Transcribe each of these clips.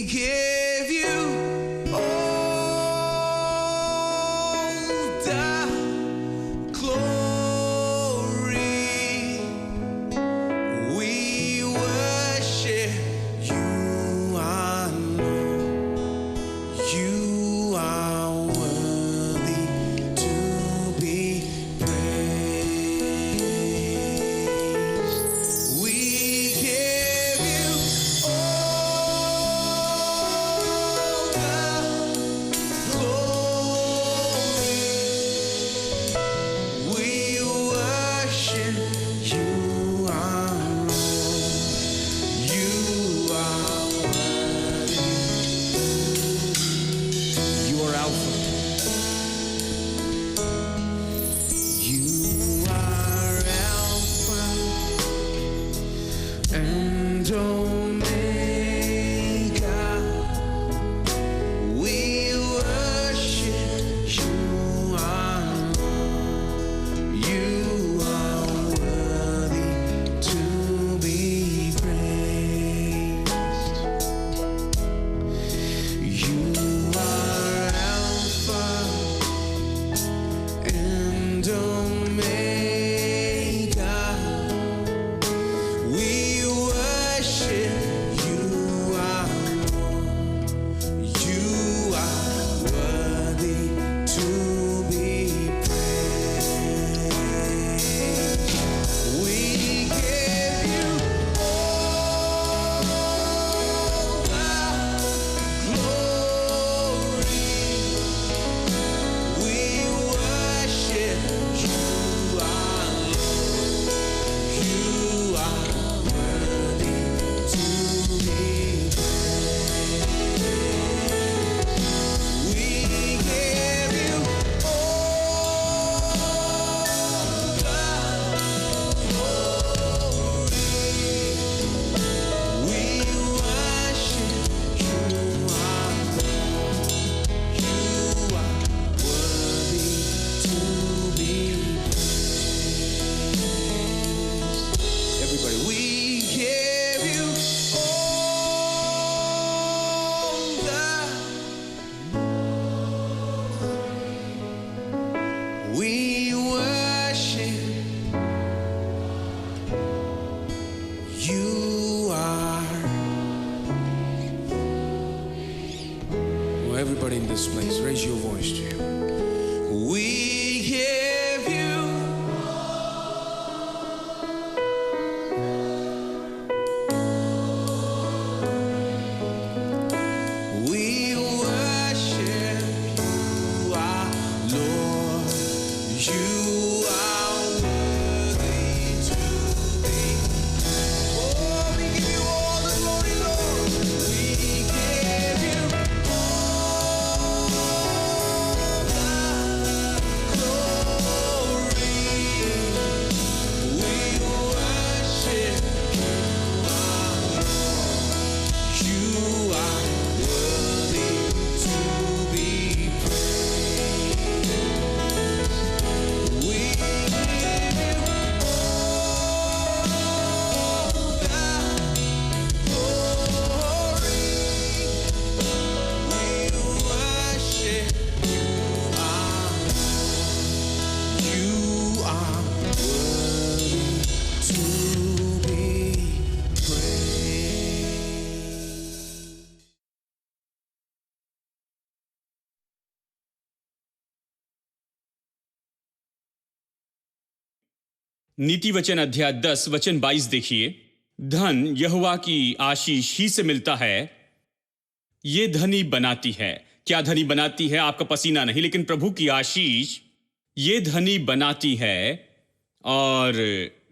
give you all the glory. We worship you alone. You are worthy to be praised. We give you all the glory. We worship you alone. You are worthy. You are Alpha. You are Alpha and Omega. We worship you alone. You are worthy to be praised. You are Alpha and Omega. We worship you alone. You are worthy to be praised. We give you all the glory. We worship you alone. You are worthy to be praised. We give you all the glory. We worship you alone. You are worthy to be praised. Everybody, we give you all the we worship you are. Well, everybody in this place, raise your voice to him. We give you we worship you, our Lord. You are worthy to be. Oh, we give you all the glory, Lord. We give you all the glory. We worship you, our Lord. You are worthy to be praised. We give you all the glory. We worship you, our Lord. You are worthy to be praised. नीति वचन अध्याय 10 वचन 22 देखिए। धन यहोवा की आशीष ही से मिलता है, ये धनी बनाती है। क्या धनी बनाती है? आपका पसीना नहीं, लेकिन प्रभु की आशीष ये धनी बनाती है। और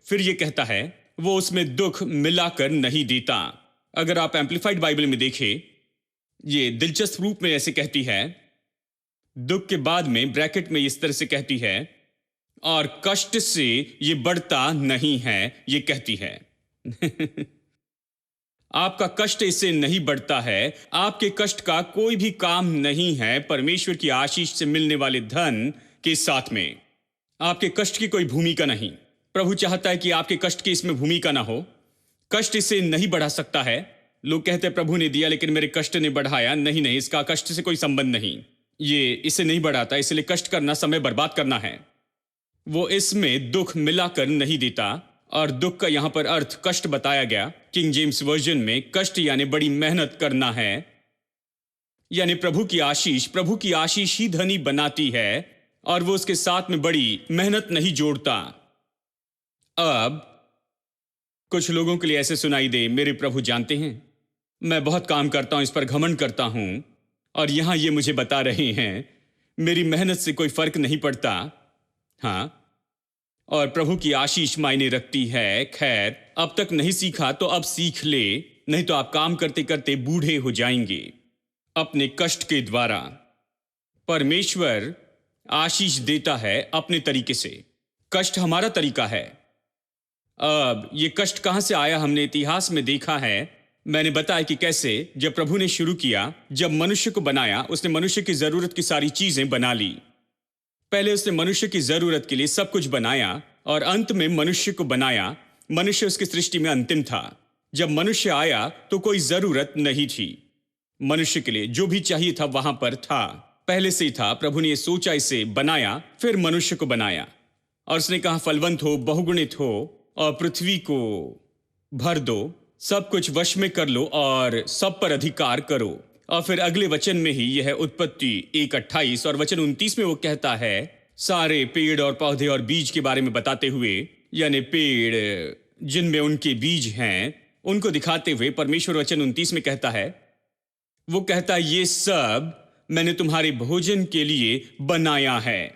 फिर ये कहता है वो उसमें दुख मिलाकर नहीं देता। अगर आप एम्पलीफाइड बाइबल में देखें, ये दिलचस्प रूप में ऐसे कहती है, दुख के बाद में ब्रैकेट में इस तरह से कहती है, और कष्ट से ये बढ़ता नहीं है, ये कहती है। आपका कष्ट इससे नहीं बढ़ता है। आपके कष्ट का कोई भी काम नहीं है परमेश्वर की आशीष से मिलने वाले धन के साथ में। आपके कष्ट की कोई भूमिका नहीं। प्रभु चाहता है कि आपके कष्ट की इसमें भूमिका ना हो। कष्ट इसे नहीं बढ़ा सकता है, लोग कहते हैं प्रभु ने दिया लेकिन मेरे कष्ट ने बढ़ाया। नहीं नहीं, इसका कष्ट से कोई संबंध नहीं, ये इसे नहीं बढ़ाता, इसलिए कष्ट करना समय बर्बाद करना है। वो इसमें दुख मिलाकर नहीं देता, और दुख का यहां पर अर्थ कष्ट बताया गया। किंग जेम्स वर्जन में कष्ट यानी बड़ी मेहनत करना है, यानी प्रभु की आशीष ही धनी बनाती है, और वो उसके साथ में बड़ी मेहनत नहीं जोड़ता। अब कुछ लोगों के लिए ऐसे सुनाई दे, मेरे प्रभु जानते हैं मैं बहुत काम करता हूं, इस पर घमंड करता हूं, और यहां ये मुझे बता रहे हैं मेरी मेहनत से कोई फर्क नहीं पड़ता। हां, और प्रभु की आशीष मायने रखती है। खैर, अब तक नहीं सीखा तो अब सीख ले, नहीं तो आप काम करते करते बूढ़े हो जाएंगे अपने कष्ट के द्वारा। परमेश्वर आशीष देता है अपने तरीके से, कष्ट हमारा तरीका है। अब ये कष्ट कहां से आया, हमने इतिहास में देखा है। मैंने बताया कि कैसे जब प्रभु ने शुरू किया, जब मनुष्य को बनाया, उसने मनुष्य की जरूरत की सारी चीजें बना ली। पहले उसने मनुष्य की जरूरत के लिए सब कुछ बनाया, और अंत में मनुष्य को बनाया। मनुष्य उसकी सृष्टि में अंतिम था। जब मनुष्य आया तो कोई जरूरत नहीं थी मनुष्य के लिए, जो भी चाहिए था वहां पर था, पहले से ही था। प्रभु ने सोचा, इसे बनाया, फिर मनुष्य को बनाया, और उसने कहा फलवंत हो, बहुगुणित हो, और पृथ्वी को भर दो, सब कुछ वश में कर लो और सब पर अधिकार करो। और फिर अगले वचन में ही, यह उत्पत्ति 1:28 और वचन 29 में वो कहता है सारे पेड़ और पौधे और बीज के बारे में बताते हुए, यानी पेड़ जिनमें उनके बीज हैं उनको दिखाते हुए, परमेश्वर वचन 29 में कहता है, वो कहता है ये सब मैंने तुम्हारे भोजन के लिए बनाया है।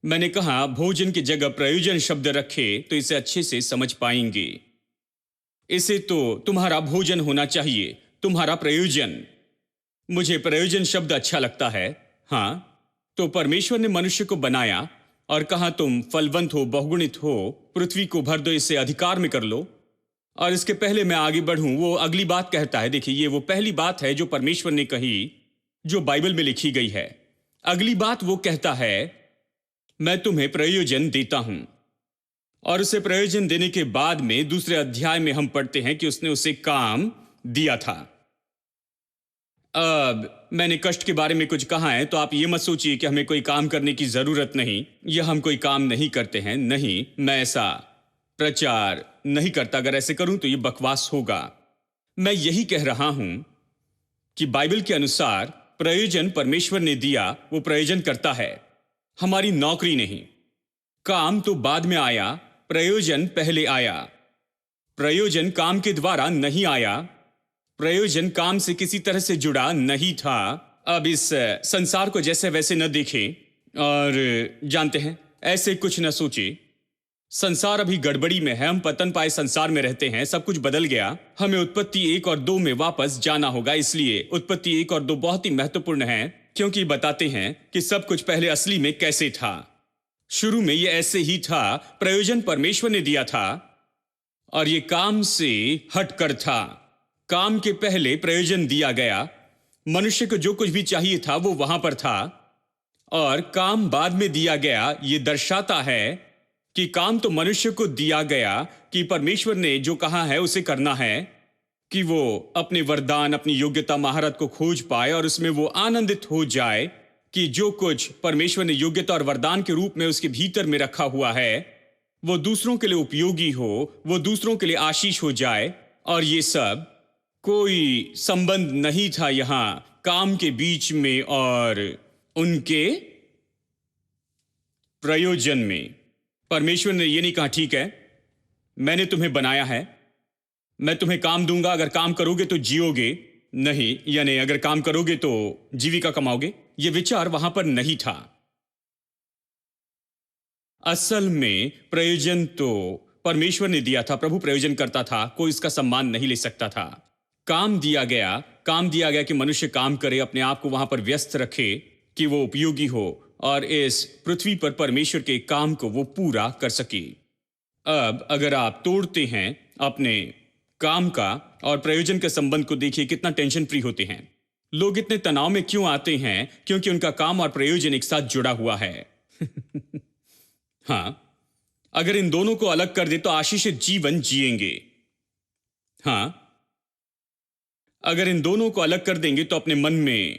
मैंने कहा भोजन की जगह प्रयोजन शब्द रखे तो इसे अच्छे से समझ पाएंगे। इसे तो तुम्हारा भोजन होना चाहिए, तुम्हारा प्रयोजन। मुझे प्रयोजन शब्द अच्छा लगता है। हां, तो परमेश्वर ने मनुष्य को बनाया और कहा तुम फलवंत हो, बहुगुणित हो, पृथ्वी को भर दो, इसे अधिकार में कर लो। और इसके पहले मैं आगे बढ़ूं, वो अगली बात कहता है। देखिए, ये वो पहली बात है जो परमेश्वर ने कही, जो बाइबल में लिखी गई है। अगली बात वो कहता है मैं तुम्हें प्रयोजन देता हूं। और उसे प्रयोजन देने के बाद में दूसरे अध्याय में हम पढ़ते हैं कि उसने उसे काम दिया था। अब मैंने कष्ट के बारे में कुछ कहा है, तो आप ये मत सोचिए कि हमें कोई काम करने की जरूरत नहीं, या हम कोई काम नहीं करते हैं। नहीं, मैं ऐसा प्रचार नहीं करता। अगर ऐसे करूं तो ये बकवास होगा। मैं यही कह रहा हूं कि बाइबल के अनुसार प्रयोजन परमेश्वर ने दिया, वो प्रयोजन करता है, हमारी नौकरी नहीं। काम तो बाद में आया, प्रयोजन पहले आया। प्रयोजन काम के द्वारा नहीं आया, प्रयोजन काम से किसी तरह से जुड़ा नहीं था। अब इस संसार को जैसे वैसे न देखें, और जानते हैं ऐसे कुछ न सोचे। संसार अभी गड़बड़ी में है, हम पतन पाए संसार में रहते हैं, सब कुछ बदल गया। हमें उत्पत्ति 1 और 2 में वापस जाना होगा। इसलिए उत्पत्ति 1 और 2 बहुत ही महत्वपूर्ण हैं, क्योंकि बताते हैं कि सब कुछ पहले असली में कैसे था। शुरू में ये ऐसे ही था, प्रयोजन परमेश्वर ने दिया था, और ये काम से हटकर था। काम के पहले प्रयोजन दिया गया, मनुष्य को जो कुछ भी चाहिए था वो वहां पर था, और काम बाद में दिया गया। ये दर्शाता है कि काम तो मनुष्य को दिया गया कि परमेश्वर ने जो कहा है उसे करना है, कि वो अपने वरदान, अपनी योग्यता, महारत को खोज पाए और उसमें वो आनंदित हो जाए कि जो कुछ परमेश्वर ने योग्यता और वरदान के रूप में उसके भीतर में रखा हुआ है वो दूसरों के लिए उपयोगी हो, वो दूसरों के लिए आशीष हो जाए। और ये सब कोई संबंध नहीं था यहां काम के बीच में और उनके प्रयोजन में। परमेश्वर ने ये नहीं कहा ठीक है मैंने तुम्हें बनाया है, मैं तुम्हें काम दूंगा, अगर काम करोगे तो जियोगे। नहीं, यानी अगर काम करोगे तो जीविका कमाओगे। यह विचार वहां पर नहीं था। असल में प्रयोजन तो परमेश्वर ने दिया था, प्रभु प्रयोजन करता था, कोई इसका सम्मान नहीं ले सकता था। काम दिया गया कि मनुष्य काम करे, अपने आप को वहां पर व्यस्त रखे कि वो उपयोगी हो और इस पृथ्वी पर परमेश्वर के काम को वो पूरा कर सके। अब अगर आप तोड़ते हैं अपने काम का और प्रयोजन के संबंध को, देखिए कितना टेंशन फ्री होते हैं लोग। इतने तनाव में क्यों आते हैं? क्योंकि उनका काम और प्रयोजन एक साथ जुड़ा हुआ है। हां, अगर इन दोनों को अलग कर दे तो आशीषित जीवन जिएंगे। हां, अगर इन दोनों को अलग कर देंगे तो अपने मन में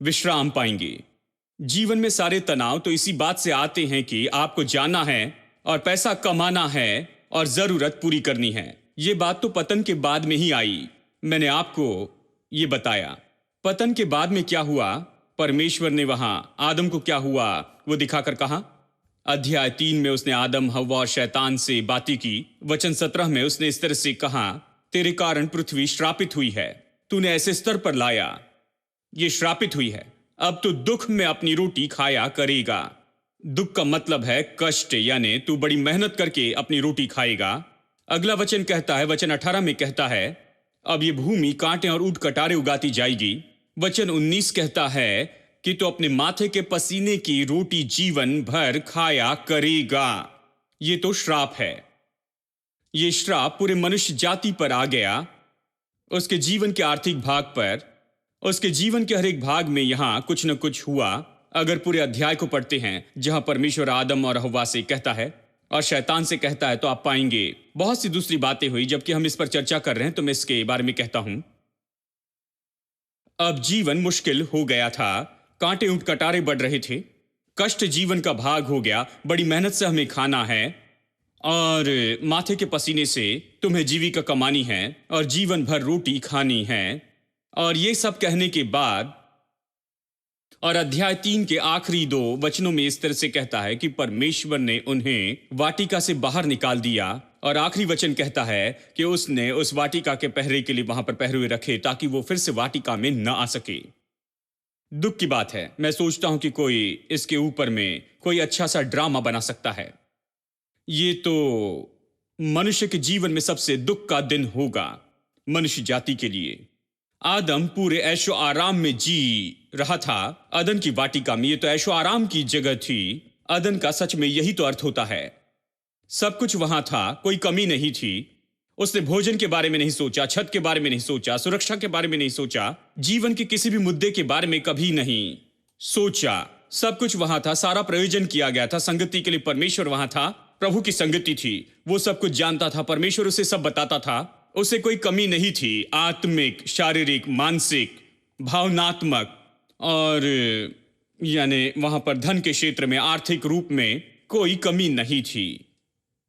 विश्राम पाएंगे। जीवन में सारे तनाव तो इसी बात से आते हैं कि आपको जाना है और पैसा कमाना है और जरूरत पूरी करनी है। ये बात तो पतन के बाद में ही आई। मैंने आपको ये बताया। पतन के बाद में क्या हुआ, परमेश्वर ने वहां आदम को क्या हुआ वो दिखाकर कहा। अध्याय 3 में उसने आदम, हव्वा और शैतान से बातें की। वचन 17 में उसने इस तरह से कहा, तेरे कारण पृथ्वी श्रापित हुई है, तूने ऐसे स्तर पर लाया, ये श्रापित हुई है, अब तू दुख में अपनी रोटी खाया करेगा। दुख का मतलब है कष्ट, यानी तू बड़ी मेहनत करके अपनी रोटी खाएगा। अगला वचन कहता है, वचन 18 में कहता है, अब ये भूमि कांटे और ऊंट कटारे उगाती जाएगी। वचन 19 कहता है कि तू अपने माथे के पसीने की रोटी जीवन भर खाया करेगा। ये तो श्राप है। ये श्राप पूरे मनुष्य जाति पर आ गया, उसके जीवन के आर्थिक भाग पर, उसके जीवन के हर एक भाग में यहां कुछ न कुछ हुआ। अगर पूरे अध्याय को पढ़ते हैं जहां परमेश्वर आदम और हव्वा से कहता है और शैतान से कहता है, तो आप पाएंगे बहुत सी दूसरी बातें हुई। जबकि हम इस पर चर्चा कर रहे हैं तो मैं इसके बारे में कहता हूं। अब जीवन मुश्किल हो गया था, कांटे ऊंट कटारे बढ़ रहे थे, कष्ट जीवन का भाग हो गया। बड़ी मेहनत से हमें खाना है और माथे के पसीने से तुम्हें जीविका कमानी है और जीवन भर रोटी खानी है। और ये सब कहने के बाद और अध्याय 3 के आखिरी 2 वचनों में इस तरह से कहता है कि परमेश्वर ने उन्हें वाटिका से बाहर निकाल दिया। और आखिरी वचन कहता है कि उसने उस वाटिका के पहरे के लिए वहां पर पहरे हुए रखे ताकि वो फिर से वाटिका में न आ सके। दुख की बात है। मैं सोचता हूं कि कोई इसके ऊपर में कोई अच्छा सा ड्रामा बना सकता है। ये तो मनुष्य के जीवन में सबसे दुख का दिन होगा मनुष्य जाति के लिए। आदम पूरे ऐशो आराम में जी रहा था, अदन की वाटिका में। ये तो ऐशो आराम की जगह थी। अदन का सच में यही तो अर्थ होता है। सब कुछ वहां था, कोई कमी नहीं थी। उसने भोजन के बारे में नहीं सोचा, छत के बारे में नहीं सोचा, सुरक्षा के बारे में नहीं सोचा, जीवन के किसी भी मुद्दे के बारे में कभी नहीं सोचा। सब कुछ वहां था, सारा प्रयोजन किया गया था। संगति के लिए परमेश्वर वहां था, प्रभु की संगति थी। वो सब कुछ जानता था, परमेश्वर उसे सब बताता था। उसे कोई कमी नहीं थी, आत्मिक, शारीरिक, मानसिक, भावनात्मक और यानी वहां पर धन के क्षेत्र में, आर्थिक रूप में कोई कमी नहीं थी।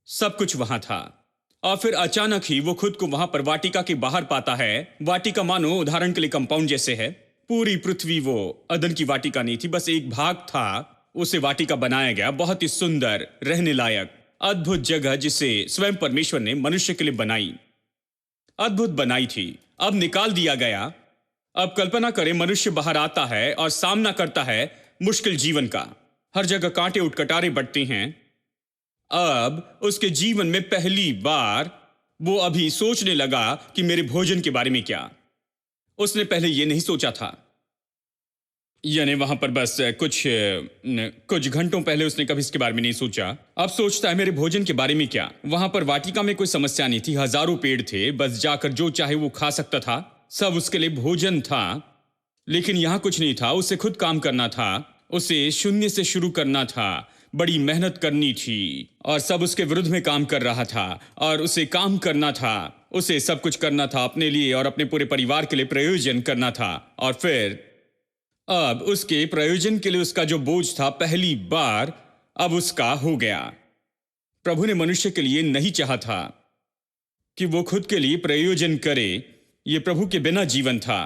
सब कुछ वहां था। और फिर अचानक ही वो खुद को वहां पर वाटिका के बाहर पाता है। वाटिका मानो उदाहरण के लिए कंपाउंड जैसे है। पूरी पृथ्वी वो अदन की वाटिका नहीं थी, बस एक भाग था। उसे वाटिका बनाया गया, बहुत ही सुंदर, रहने लायक, अद्भुत जगह जिसे स्वयं परमेश्वर ने मनुष्य के लिए बनाई, अद्भुत बनाई थी। अब निकाल दिया गया। अब कल्पना करें, मनुष्य बाहर आता है और सामना करता है मुश्किल जीवन का। हर जगह कांटे उठ कटारे बढ़ते हैं। अब उसके जीवन में पहली बार वो अभी सोचने लगा कि मेरे भोजन के बारे में क्या। उसने पहले ये नहीं सोचा था। यानी वहां पर बस कुछ घंटों पहले उसने कभी इसके बारे में नहीं सोचा। अब सोचता है मेरे भोजन के बारे में क्या। वहां पर वाटिका में कोई समस्या नहीं थी, हजारों पेड़ थे, बस जाकर जो चाहे वो खा सकता था, सब उसके लिए भोजन था। लेकिन यहां कुछ नहीं था। उसे खुद काम करना था, उसे शून्य से शुरू करना था, बड़ी मेहनत करनी थी और सब उसके विरुद्ध में काम कर रहा था। और उसे काम करना था, उसे सब कुछ करना था, अपने लिए और अपने पूरे परिवार के लिए प्रयोजन करना था। और फिर अब उसके प्रयोजन के लिए उसका जो बोझ था पहली बार अब उसका हो गया। प्रभु ने मनुष्य के लिए नहीं चाहा था कि वो खुद के लिए प्रयोजन करे। ये प्रभु के बिना जीवन था।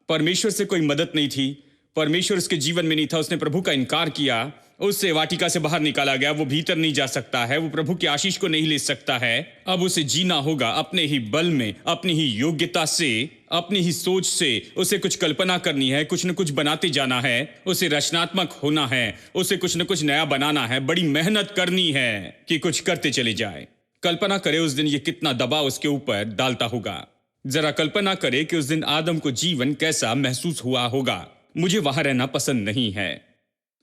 परमेश्वर से कोई मदद नहीं थी, परमेश्वर उसके जीवन में नहीं था। उसने प्रभु का इनकार किया, उससे वाटिका से बाहर निकाला गया। वो भीतर नहीं जा सकता है, वो प्रभु की आशीष को नहीं ले सकता है। अब उसे जीना होगा अपने ही बल में, अपनी ही योग्यता से, अपनी ही सोच से। उसे कुछ कल्पना करनी है, कुछ न कुछ बनाते जाना है, उसे रचनात्मक होना है, उसे कुछ न कुछ नया बनाना है, बड़ी मेहनत करनी है कि कुछ करते चले जाए। कल्पना करे उस दिन ये कितना दबाव उसके ऊपर डालता होगा। जरा कल्पना करे कि उस दिन आदम को जीवन कैसा महसूस हुआ होगा। मुझे वहां रहना पसंद नहीं है।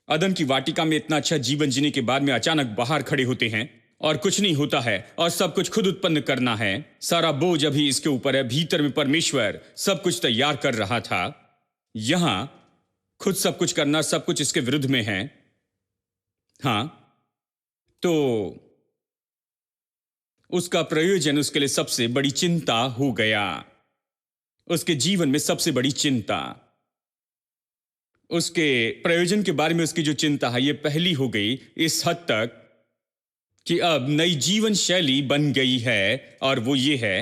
अदन की वाटिका में इतना अच्छा जीवन जीने के बाद में अचानक बाहर खड़े होते हैं और कुछ नहीं होता है और सब कुछ खुद उत्पन्न करना है। सारा बोझ अभी इसके ऊपर है। भीतर में परमेश्वर सब कुछ तैयार कर रहा था, यहां खुद सब कुछ करना, सब कुछ इसके विरुद्ध में है। हां, तो उसका प्रयोजन उसके लिए सबसे बड़ी चिंता हो गया। उसके जीवन में सबसे बड़ी चिंता, उसके प्रयोजन के बारे में उसकी जो चिंता है, ये पहली हो गई इस हद तक कि अब नई जीवन शैली बन गई है, और वो ये है,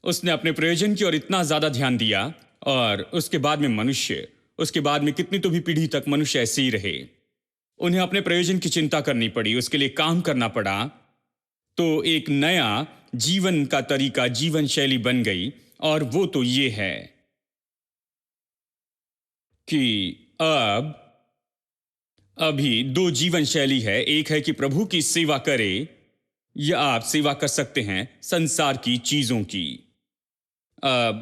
उसने अपने प्रयोजन की ओर इतना ज्यादा ध्यान दिया, और उसके बाद में मनुष्य, उसके बाद में कितनी तो भी पीढ़ी तक मनुष्य ऐसे ही रहे। उन्हें अपने प्रयोजन की चिंता करनी पड़ी, उसके लिए काम करना पड़ा, तो एक नया जीवन का तरीका, जीवन शैली बन गई। और वो तो ये है कि अभी दो जीवन शैली है। एक है कि प्रभु की सेवा करे, या आप सेवा कर सकते हैं संसार की चीजों की।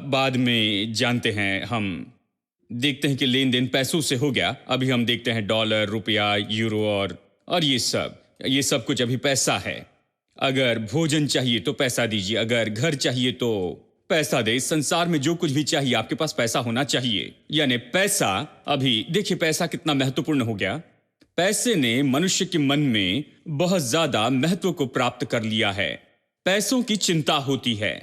बाद में जानते हैं, हम देखते हैं कि लेन देन पैसों से हो गया। अभी हम देखते हैं डॉलर, रुपया, यूरो और ये सब कुछ अभी पैसा है। अगर भोजन चाहिए तो पैसा दीजिए, अगर घर चाहिए तो पैसा दे। संसार में जो कुछ भी चाहिए आपके पास पैसा होना चाहिए। यानी पैसा, अभी देखिए पैसा कितना महत्वपूर्ण हो गया। पैसे ने मनुष्य के मन में बहुत ज्यादा महत्व को प्राप्त कर लिया है। पैसों की चिंता होती है।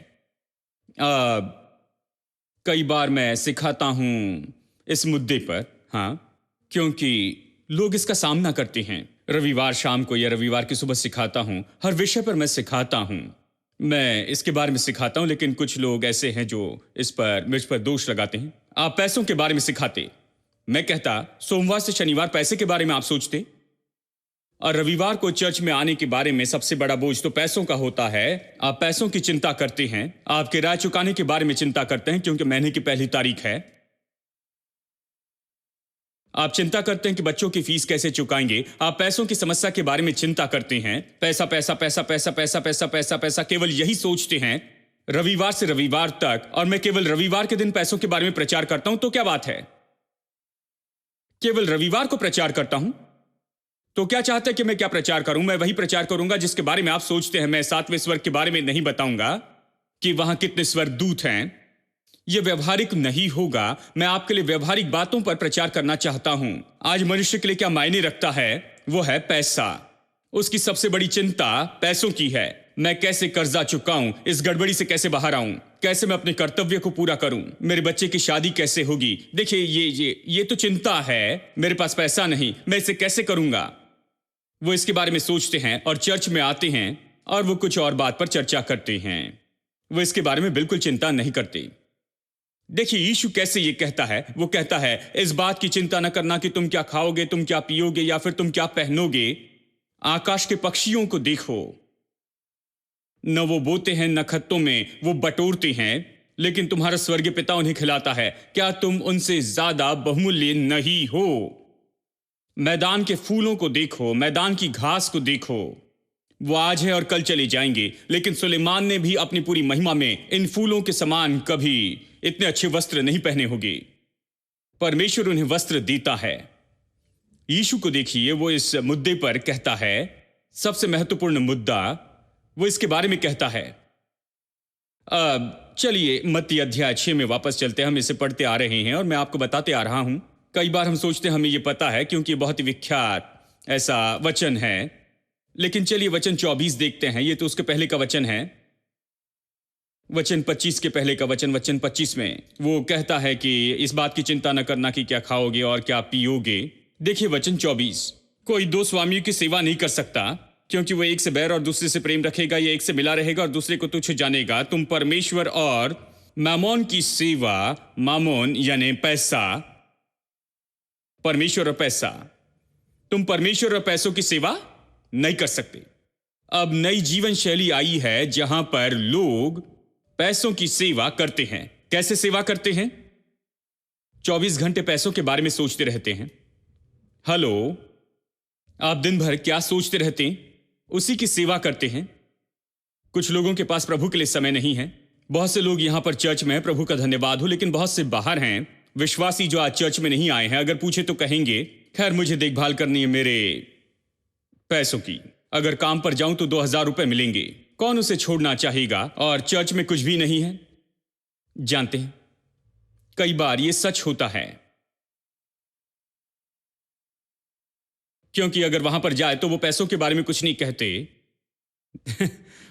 कई बार मैं सिखाता हूं इस मुद्दे पर, हाँ, क्योंकि लोग इसका सामना करते हैं। रविवार शाम को या रविवार की सुबह सिखाता हूं, हर विषय पर मैं सिखाता हूं, मैं इसके बारे में सिखाता हूं। लेकिन कुछ लोग ऐसे हैं जो मुझ पर दोष लगाते हैं। आप पैसों के बारे में सिखाते, मैं कहता सोमवार से शनिवार पैसे के बारे में आप सोचते, और रविवार को चर्च में आने के बारे में सबसे बड़ा बोझ तो पैसों का होता है। आप पैसों की चिंता करते हैं, आप किराया चुकाने के बारे में चिंता करते हैं क्योंकि महीने की पहली तारीख है। आप चिंता करते हैं कि बच्चों की फीस कैसे चुकाएंगे। आप पैसों की समस्या के बारे में चिंता करते हैं। पैसा पैसा पैसा पैसा पैसा पैसा पैसा पैसा, केवल यही सोचते हैं रविवार से रविवार तक। और मैं केवल रविवार के दिन पैसों के बारे में प्रचार करता हूं, तो क्या बात है? केवल रविवार को प्रचार करता हूं, तो क्या चाहते हैं कि मैं क्या प्रचार करूं? मैं वही प्रचार करूंगा जिसके बारे में आप सोचते हैं। मैं 7वें स्वर के बारे में नहीं बताऊंगा कि वहां कितने स्वर दूत हैं। यह व्यवहारिक नहीं होगा। मैं आपके लिए व्यवहारिक बातों पर प्रचार करना चाहता हूं। आज मनुष्य के लिए क्या मायने रखता है? वो है पैसा। उसकी सबसे बड़ी चिंता पैसों की है। मैं कैसे कर्जा चुकाऊं, इस गड़बड़ी से कैसे बाहर आऊं, कैसे मैं अपने कर्तव्य को पूरा करूं, मेरे बच्चे की शादी कैसे होगी। देखिए ये तो चिंता है। मेरे पास पैसा नहीं, मैं इसे कैसे करूंगा? वो इसके बारे में सोचते हैं और चर्च में आते हैं और वो कुछ और बात पर चर्चा करते हैं। वो इसके बारे में बिल्कुल चिंता नहीं करते। देखिए यीशु कैसे ये कहता है। वो कहता है इस बात की चिंता न करना कि तुम क्या खाओगे, तुम क्या पियोगे, या फिर तुम क्या पहनोगे। आकाश के पक्षियों को देखो, न वो बोते हैं न खत्तों में वो बटोरते हैं, लेकिन तुम्हारा स्वर्गीय पिता उन्हें खिलाता है। क्या तुम उनसे ज्यादा बहुमूल्य नहीं हो? मैदान के फूलों को देखो, मैदान की घास को देखो। वो आज है और कल चले जाएंगे, लेकिन सुलेमान ने भी अपनी पूरी महिमा में इन फूलों के समान कभी इतने अच्छे वस्त्र नहीं पहने होंगे। परमेश्वर उन्हें वस्त्र देता है। यीशु को देखिए, वो इस मुद्दे पर कहता है, सबसे महत्वपूर्ण मुद्दा, वो इसके बारे में कहता है। अब चलिए मत्ती अध्याय 6 में वापस चलते हैं। हम इसे पढ़ते आ रहे हैं और मैं आपको बताते आ रहा हूं। कई बार हम सोचते हैं हमें ये पता है क्योंकि ये बहुत ही विख्यात ऐसा वचन है, लेकिन चलिए वचन 24 देखते हैं। ये तो उसके पहले का वचन है, वचन 25 के पहले का वचन। वचन 25 में वो कहता है कि इस बात की चिंता न करना कि क्या खाओगे और क्या पियोगे। देखिए वचन 24, कोई दो स्वामियों की सेवा नहीं कर सकता, क्योंकि वो एक से बैर और दूसरे से प्रेम रखेगा, या एक से मिला रहेगा और दूसरे को तुच्छ जानेगा। तुम परमेश्वर और मामोन की सेवा, मामोन यानी पैसा, परमेश्वर और पैसा, तुम परमेश्वर और पैसों की सेवा नहीं कर सकते। अब नई जीवन शैली आई है जहां पर लोग पैसों की सेवा करते हैं। कैसे सेवा करते हैं? 24 घंटे पैसों के बारे में सोचते रहते हैं। हेलो, आप दिन भर क्या सोचते रहते हैं? उसी की सेवा करते हैं। कुछ लोगों के पास प्रभु के लिए समय नहीं है। बहुत से लोग यहां पर चर्च में हैं, प्रभु का धन्यवाद हो, लेकिन बहुत से बाहर हैं विश्वासी जो आज चर्च में नहीं आए हैं। अगर पूछे तो कहेंगे खैर मुझे देखभाल करनी है मेरे पैसों की, अगर काम पर जाऊं तो 2000 रुपए मिलेंगे, कौन उसे छोड़ना चाहेगा? और चर्च में कुछ भी नहीं है। जानते हैं कई बार ये सच होता है, क्योंकि अगर वहां पर जाए तो वो पैसों के बारे में कुछ नहीं कहते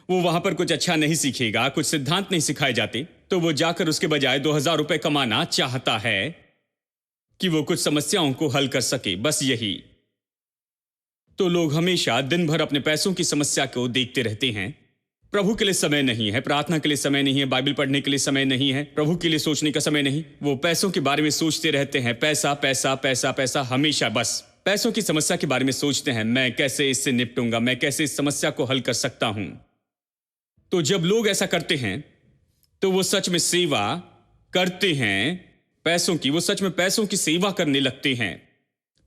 वो वहां पर कुछ अच्छा नहीं सीखेगा, कुछ सिद्धांत नहीं सिखाए जाते, तो वो जाकर उसके बजाय 2000 रुपए कमाना चाहता है कि वो कुछ समस्याओं को हल कर सके, बस यही। तो लोग हमेशा दिन भर अपने पैसों की समस्या को देखते रहते हैं। प्रभु के लिए समय नहीं है, प्रार्थना के लिए समय नहीं है, बाइबल पढ़ने के लिए समय नहीं है, प्रभु के लिए सोचने का समय नहीं। वो पैसों के बारे में सोचते रहते हैं, पैसा पैसा पैसा पैसा, हमेशा बस पैसों की समस्या के बारे में सोचते हैं, मैं कैसे इससे निपटूंगा, मैं कैसे इस समस्या को हल कर सकता हूं। तो जब लोग ऐसा करते हैं तो वो सच में सेवा करते हैं पैसों की, वो सच में पैसों की सेवा करने लगते हैं।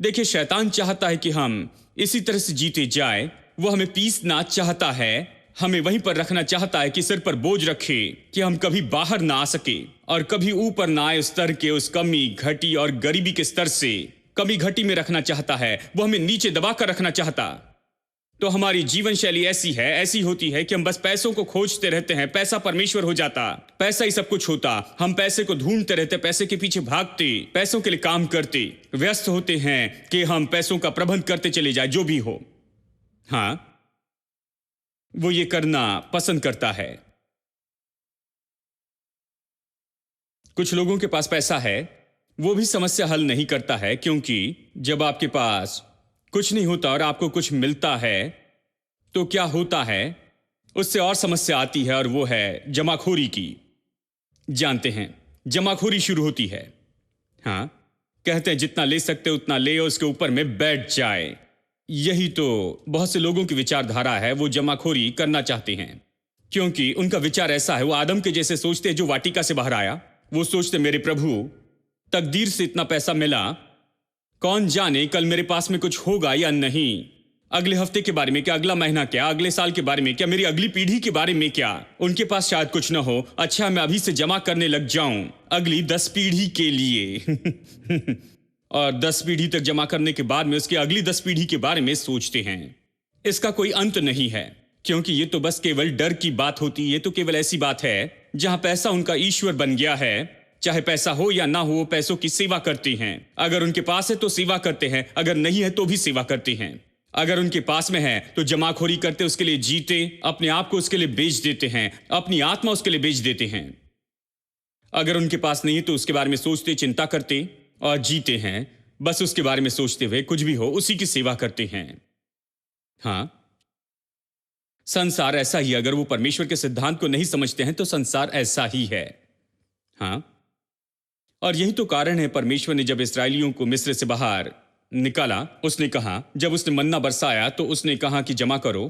देखिए, शैतान चाहता है कि हम इसी तरह से जीते जाए। वो हमें पीसना चाहता है, हमें वहीं पर रखना चाहता है कि सिर पर बोझ रखे कि हम कभी बाहर ना आ सके और कभी ऊपर ना आए। उस स्तर के, उस कमी घटी और गरीबी के स्तर से कमी घटी में रखना चाहता है। वो हमें नीचे दबा कर रखना चाहता। तो हमारी जीवन शैली ऐसी होती है कि हम बस पैसों को खोजते रहते हैं। पैसा परमेश्वर हो जाता, पैसा ही सब कुछ होता। हम पैसे को ढूंढते रहते, पैसे के पीछे भागते, पैसों के लिए काम करते, व्यस्त होते हैं कि हम पैसों का प्रबंध करते चले जाए, जो भी हो। हाँ, वो ये करना पसंद करता है। कुछ लोगों के पास पैसा है, वो भी समस्या हल नहीं करता है, क्योंकि जब आपके पास कुछ नहीं होता और आपको कुछ मिलता है तो क्या होता है, उससे और समस्या आती है, और वो है जमाखोरी की। जानते हैं, जमाखोरी शुरू होती है। हाँ, कहते हैं जितना ले सकते उतना ले और उसके ऊपर में बैठ जाए। यही तो बहुत से लोगों की विचारधारा है। वो जमाखोरी करना चाहते हैं क्योंकि उनका विचार ऐसा है। वो आदम के जैसे सोचते हैं जो वाटिका से बाहर आया। वो सोचते, मेरे प्रभु, तकदीर से इतना पैसा मिला, कौन जाने कल मेरे पास में कुछ होगा या नहीं, अगले हफ्ते के बारे में क्या, अगला महीना क्या, अगले साल के बारे में क्या, मेरी अगली पीढ़ी के बारे में क्या। उनके पास शायद कुछ न हो। अच्छा, मैं अभी से जमा करने लग जाऊं अगली 10 पीढ़ी के लिए और 10 पीढ़ी तक जमा करने के बाद में उसकी अगली 10 पीढ़ी के बारे में सोचते हैं। इसका कोई अंत नहीं है, क्योंकि ये तो बस केवल डर की बात होती है। ये तो केवल ऐसी बात है जहां पैसा उनका ईश्वर बन गया है। चाहे पैसा हो या ना हो, वो पैसों की सेवा करते हैं। अगर उनके पास है तो सेवा करते हैं, अगर नहीं है तो भी सेवा करते हैं। अगर उनके पास में है तो जमाखोरी करते, उसके लिए जीते, अपने आप को उसके लिए बेच देते हैं, अपनी आत्मा उसके लिए बेच देते हैं। अगर उनके पास नहीं है तो उसके बारे में सोचते, चिंता करते और जीते हैं, बस उसके बारे में सोचते हुए, कुछ भी हो उसी की सेवा करते हैं। हाँ, संसार ऐसा ही। अगर वो परमेश्वर के सिद्धांत को नहीं समझते हैं तो संसार ऐसा ही है। हाँ, और यही तो कारण है परमेश्वर ने जब इस्राएलियों को मिस्र से बाहर निकाला, उसने कहा, जब उसने मन्ना बरसाया तो उसने कहा कि जमा करो,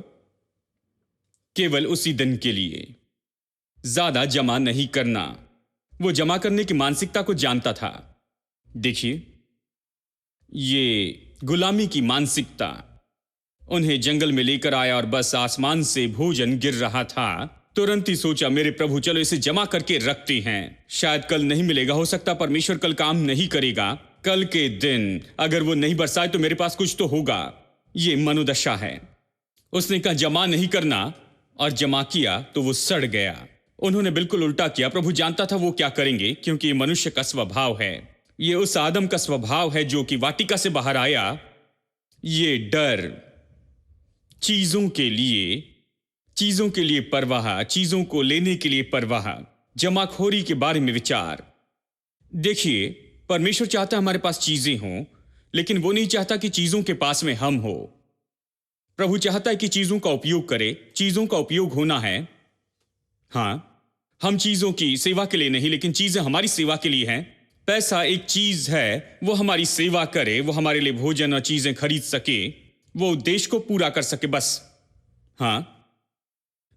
केवल उसी दिन के लिए, ज्यादा जमा नहीं करना। वो जमा करने की मानसिकता को जानता था। देखिए, ये गुलामी की मानसिकता उन्हें जंगल में लेकर आया और बस आसमान से भोजन गिर रहा था। तुरंत ही सोचा, मेरे प्रभु, चलो इसे जमा करके रखते हैं, शायद कल नहीं मिलेगा, हो सकता परमेश्वर कल काम नहीं करेगा, कल के दिन अगर वो नहीं बरसाए तो मेरे पास कुछ तो होगा। ये मनोदशा है। उसने कहा जमा नहीं करना, और जमा किया तो वो सड़ गया। उन्होंने बिल्कुल उल्टा किया। प्रभु जानता था वो क्या करेंगे, क्योंकि ये मनुष्य का स्वभाव है। ये उस आदम का स्वभाव है जो कि वाटिका से बाहर आया। ये डर, चीजों के लिए परवाह, चीजों को लेने के लिए परवाह, जमाखोरी के बारे में विचार। देखिए, परमेश्वर चाहता है हमारे पास चीजें हों, लेकिन वो नहीं चाहता कि चीजों के पास में हम हो। प्रभु चाहता है कि चीजों का उपयोग करे। चीजों का उपयोग होना है। हाँ, हम चीजों की सेवा के लिए नहीं, लेकिन चीजें हमारी सेवा के लिए हैं। पैसा एक चीज है, वो हमारी सेवा करे, वो हमारे लिए भोजन और चीजें खरीद सके, वो उद्देश्य को पूरा कर सके, बस। हाँ,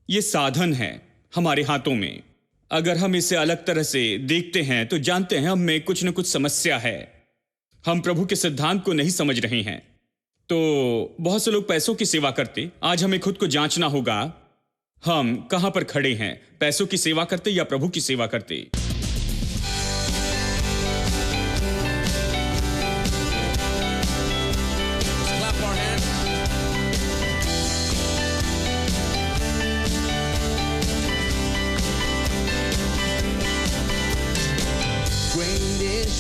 ये साधन है हमारे हाथों में। अगर हम इसे अलग तरह से देखते हैं तो जानते हैं हम में कुछ न कुछ समस्या है। हम प्रभु के सिद्धांत को नहीं समझ रहे हैं। तो बहुत से लोग पैसों की सेवा करते। आज हमें खुद को जांचना होगा, हम कहां पर खड़े हैं, पैसों की सेवा करते या प्रभु की सेवा करते।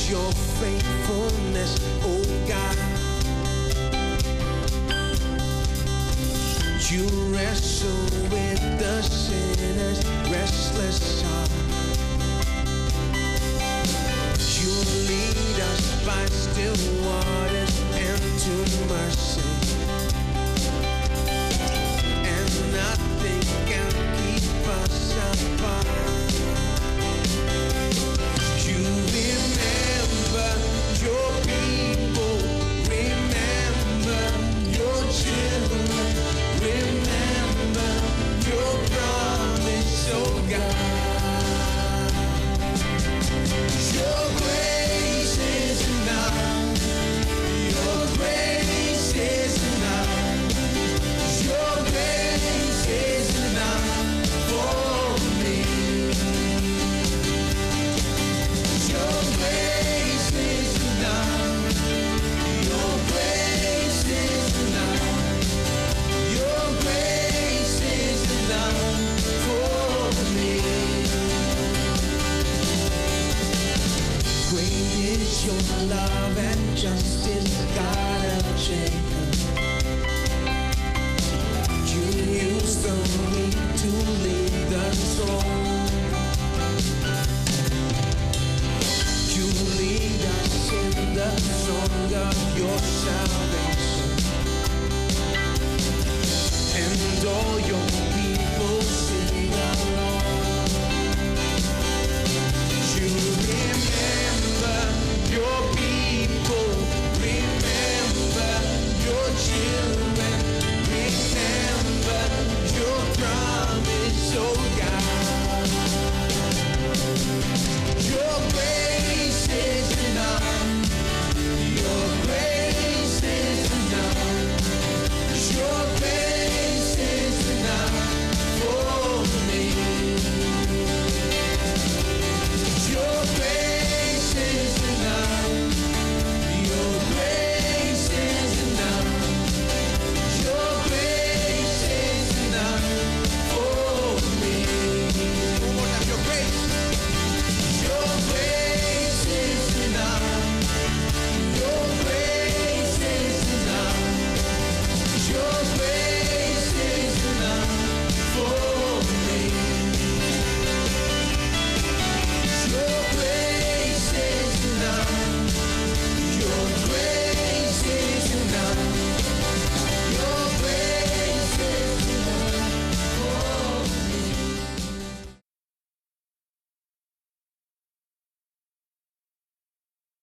Your faithfulness, oh God. You wrestle with the sinner's restless heart. You lead us by still waters and to mercy, and nothing can keep us apart. You remember your people, remember your children, remember your promise, oh God. Your grace is enough. Your grace is enough. Your grace is enough for me. Your grace is enough. Your grace is enough. Your grace is enough for me. Great is your love and justice, God of Jacob. You use the weak to lead the strong. You lead us in the song of your salvation, and all your people sing along.